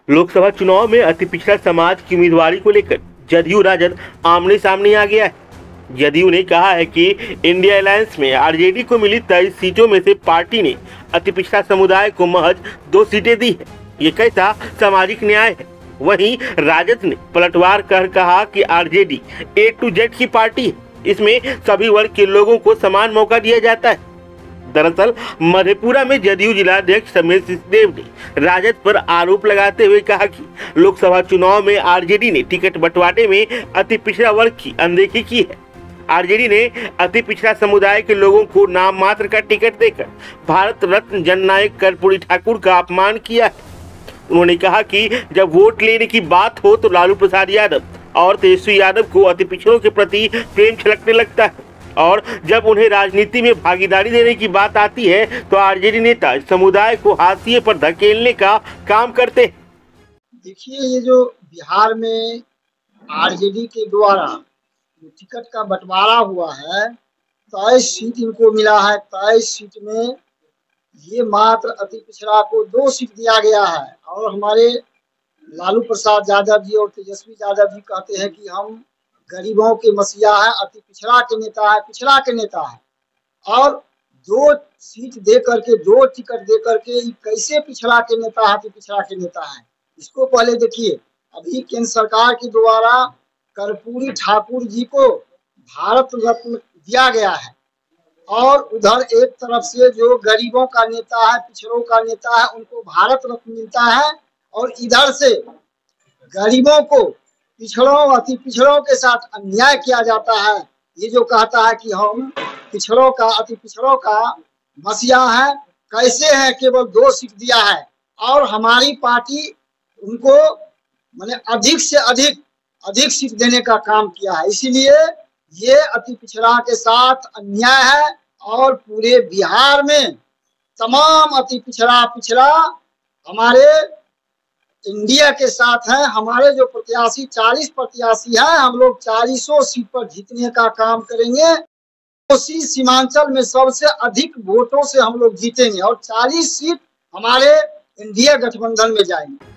लोकसभा चुनाव में अति पिछड़ा समाज की उम्मीदवारी को लेकर जदयू राजद आमने सामने आ गया है। जदयू ने कहा है कि इंडिया अलायंस में आरजेडी को मिली 23 सीटों में से पार्टी ने अति पिछड़ा समुदाय को महज 2 सीटें दी है। ये कैसा सामाजिक न्याय है। वहीं राजद ने पलटवार कर कहा कि आरजेडी A to Z की पार्टी है, इसमें सभी वर्ग के लोगों को समान मौका दिया जाता है। दरअसल मधेपुरा में जदयू जिलाध्यक्ष समीर सिंहदेव ने राजद पर आरोप लगाते हुए कहा कि लोकसभा चुनाव में आरजेडी ने टिकट बंटवारे में अति पिछड़ा वर्ग की अनदेखी की है। आरजेडी ने अति पिछड़ा समुदाय के लोगों को नाम मात्र का टिकट देकर भारत रत्न जननायक कर्पूरी ठाकुर का अपमान किया है। उन्होंने कहा कि जब वोट लेने की बात हो तो लालू प्रसाद यादव और तेजस्वी यादव को अति पिछड़ों के प्रति प्रेम छलकने लगता है, और जब उन्हें राजनीति में भागीदारी देने की बात आती है तो आरजेडी नेता समुदाय को हाशिए पर धकेलने का काम करते हैं। देखिए, ये जो बिहार में आरजेडी के द्वारा टिकट का बंटवारा हुआ है, 23 सीट इनको मिला है। 23 सीट में ये मात्र अति पिछड़ा को 2 सीट दिया गया है। और हमारे लालू प्रसाद यादव जी और तेजस्वी यादव जी कहते हैं कि हम गरीबों के मसीहा है, अति पिछड़ा के नेता है, पिछड़ा के नेता है। और 2 सीट दे करके, 2 टिकट दे करके कैसे पिछड़ा के नेता है, अति पिछड़ा के नेता है। इसको पहले देखिए। अभी केंद्र सरकार के द्वारा कर्पूरी ठाकुर जी को भारत रत्न दिया गया है, और उधर एक तरफ से जो गरीबों का नेता है, पिछड़ों का नेता है, उनको भारत रत्न मिलता है। और इधर से गरीबों को पिछड़ों, अति पिछड़ों के साथ अन्याय किया जाता है। ये जो कहता है कि हम पिछड़ों का, अति पिछड़ों का मसीहा है, कैसे है, केवल 2 सीट दिया है। और हमारी पार्टी उनको माने अधिक से अधिक सीट देने का काम किया है। इसीलिए ये अति पिछड़ा के साथ अन्याय है। और पूरे बिहार में तमाम अति पिछड़ा हमारे इंडिया के साथ है। हमारे जो प्रत्याशी 40 प्रत्याशी हैं, हम लोग 40 सीट पर जीतने का काम करेंगे। उसी सीमांचल में सबसे अधिक वोटों से हम लोग जीतेंगे और 40 सीट हमारे इंडिया गठबंधन में जाएंगे।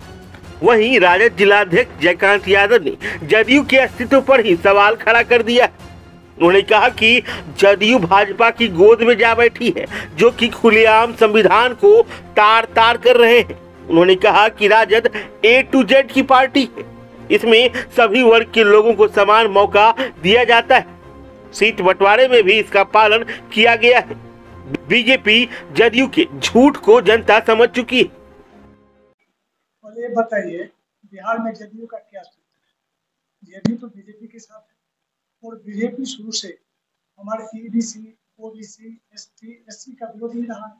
वहीं राजद जिलाध्यक्ष जयकांत यादव ने जदयू के अस्तित्व पर ही सवाल खड़ा कर दिया। उन्होंने कहा कि जदयू भाजपा की गोद में जा बैठी है, जो कि खुलेआम संविधान को तार-तार कर रहे हैं। उन्होंने कहा कि राजद A to Z की पार्टी है, इसमें सभी वर्ग के लोगों को समान मौका दिया जाता है। सीट बंटवारे में भी इसका पालन किया गया है। बीजेपी जदयू के झूठ को जनता समझ चुकी है। ये बताइए, बिहार में जदयू का क्या स्थिति है? जदयू तो बीजेपी के साथ है, और बीजेपी शुरू से हमारे EBC, OBC, ST, SC का विरोधी रहा है।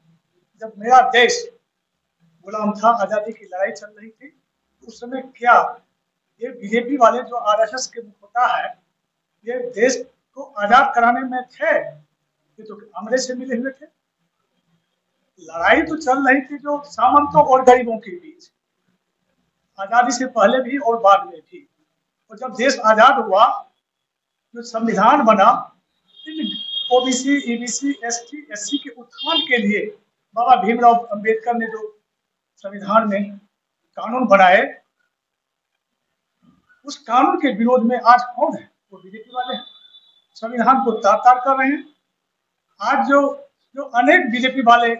जब मेरा देश गुलाम था, आजादी की लड़ाई चल रही थी, उस समय क्या ये बीजेपी वाले जो RSS के मुखौटा है, ये देश को आजाद कराने में थे? ये तो अंग्रेज से मिले हुए थे। लड़ाई तो चल रही थी जो सामंतों और गरीबों के बीच, आजादी से पहले भी और बाद में भी। और जब देश आजाद हुआ, जो संविधान बना, OBC, EBC, ST, SC के उत्थान के लिए बाबा भीमराव अंबेडकर ने जो संविधान में कानून बनाए, उस कानून के विरोध में आज कौन है? वो बीजेपी वाले हैं। संविधान को तार-तार कर रहे हैं। आज जो अनेक बीजेपी वाले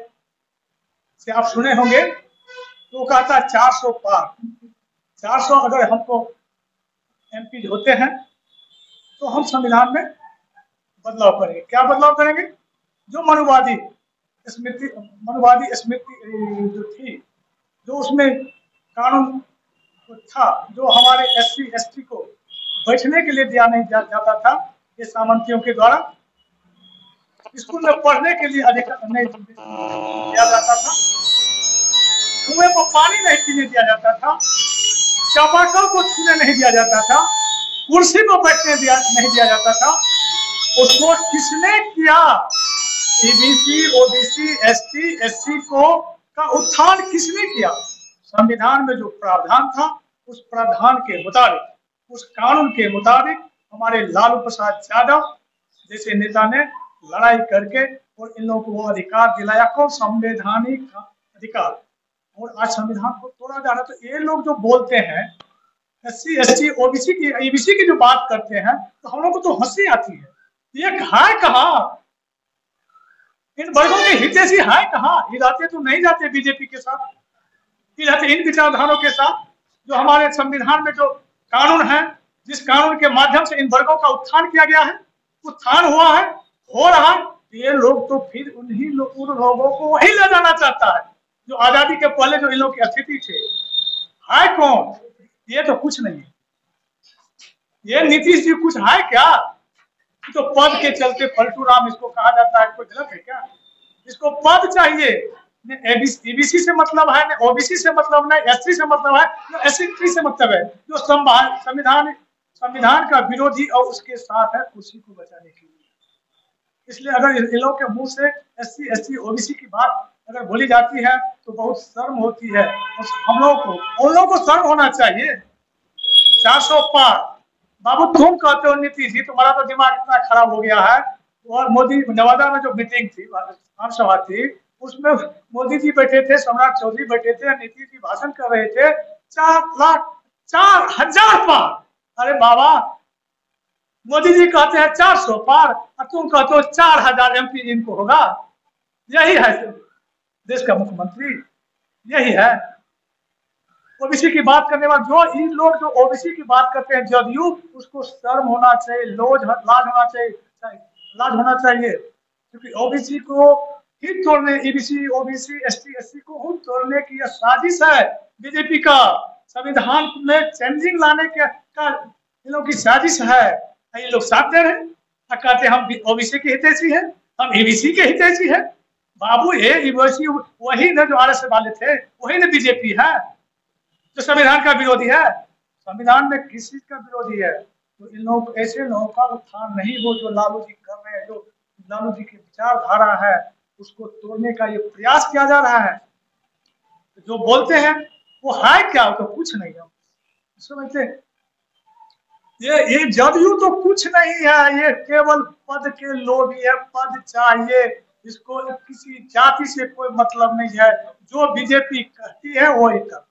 से आप सुने होंगे, तो कहता है 400 पार। 400 अगर हमको MP होते हैं तो हम संविधान में बदलाव करेंगे। क्या बदलाव करेंगे? जो मनुवादी स्मृति जो थी, जो उसमें कानून था, जो हमारे SC, ST को बैठने के लिए दिया नहीं जाता था, ये सामंतियों के द्वारा स्कूल में पढ़ने के लिए अधिकार नहीं दिया जाता था, कुएं को पानी नहीं पीने दिया जाता था, चापाकल को छूने नहीं दिया जाता था, कुर्सी को बैठने नहीं दिया जाता था। उसको किसने किया? EBC, OBC, ST, SC का उत्थान किसने किया? संविधान में जो प्रावधान था, उस प्रावधान के मुताबिक, उस कानून के मुताबिक हमारे लालू प्रसाद यादव जैसे नेता ने लड़ाई करके और इन लोगों को वो अधिकार दिलाया। को संवैधानिक अधिकार, और आज संविधान को तोड़ा जा रहा है। तो ये लोग जो बोलते हैं SC ST OBC की EBC की जो बात करते हैं, तो हम लोग को तो हंसी आती है। ये है कहाँ? इन वर्गों के हितैषी है कहाँ? ये जाते तो नहीं जाते बीजेपी के साथ, ये जाते इन विचारधाराओं के साथ। जो हमारे संविधान में जो कानून है, जिस कानून के माध्यम से इन वर्गों का उत्थान किया गया है, उत्थान हुआ है, हो रहा है, ये लोग तो फिर उन लोगों को वही ले जाना चाहता है जो आजादी के पहले जो इन लोग के अतिथि थे। है कौन? ये तो कुछ नहीं है। ये नीतीश जी कुछ है क्या? तो पद के चलते फलटू राम इसको कहा जाता है, कोई गलत है क्या? इसको पद चाहिए। EBC से मतलब है, न OBC से मतलब, न SC से मतलब है, न SC से मतलब है। जो संविधान का विरोधी और उसके साथ है, उसी को बचाने के लिए। इसलिए अगर इन लोगों के मुंह से SC ST OBC की बात अगर बोली जाती है तो बहुत शर्म होती है। और हम लोग को, उन लोगों को शर्म होना चाहिए। 400 पार बाबू तुम कहते हो नीतीश जी, तुम्हारा तो दिमाग इतना खराब हो गया है। और मोदी नवादा में जो मीटिंग थी, आम सभा थी, उसमें मोदी जी बैठे थे, सम्राट चौधरी बैठे थे, नीतीश जी भाषण कर रहे थे, 4,00,000 पार। अरे बाबा, मोदी जी कहते हैं 400 पार और तुम कहते हो 4,000 MP इनको होगा। यही है देश का मुख्यमंत्री, यही है। OBC की बात करने वाले जो इन लोग जो OBC की बात करते हैं, जदयू, उसको शर्म होना चाहिए, लाज होना चाहिए, क्योंकि OBC को ही तोड़ने, EBC OBC ST SC को ही तोड़ने की यह साजिश है बीजेपी का। संविधान में चेंजिंग लाने का इन लोग की साजिश है। ये लोग साथ दे रहे हैं, कहते हैं हम OBC के हितैषी हैं, हम EBC के हितैषी हैं। बाबू ये EBC वही न जो RSS वाले थे, वही न बीजेपी है जो संविधान का विरोधी है। संविधान में किस चीज का विरोधी है? तो इन लोग, ऐसे लोगों का उत्थान नहीं हो जो लालू जी कर रहे हैं, जो लालू जी की विचारधारा है, उसको तोड़ने का ये प्रयास किया जा रहा है। जो बोलते हैं वो है क्या? तो कुछ नहीं है, समझते। ये जदयू तो कुछ नहीं है, ये केवल पद के लोभी है, पद चाहिए इसको, किसी जाति से कोई मतलब नहीं है। जो बीजेपी कहती है वो ही करता है।